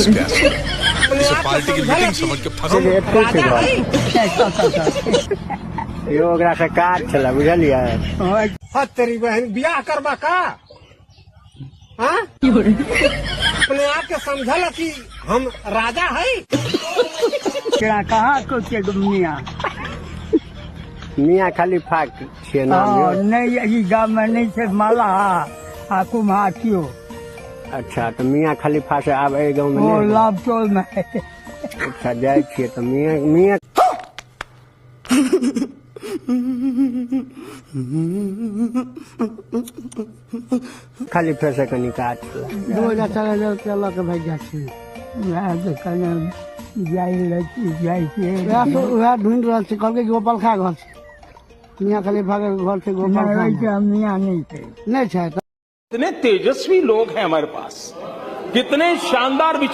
बस गया इसे पार्टी की मीटिंग समझ के फंसो यो ओकरा से काज छला बुझलियै हद तेरी बहन बियाह करबा का हाँ? अपने आप के समझल कि हम राजा है कहाँ को मियाँ मियाँ खाली फाक छियै नाम यो। नहीं ई गाँव में नहीं से माला आकू महाकियो अच्छा तो मियाँ खाली फा से आब एहि गाँव में वो नहीं? लाभ चोल में अच्छा जाय छियै तो मियाँ मियाँ खाली फेर से कनी काज छला 2004 रुपया लऽ के भाग जाइ छी वएह कने जाइ वएह ढूंढ रहल छी कहलकै गोपाल खा घर छै मियाँ खाली भागे घर से गोपाल खा मियाँ नहीं छै कितने तेजस्वी लोग हैं हमारे पास, कितने शानदार विचार।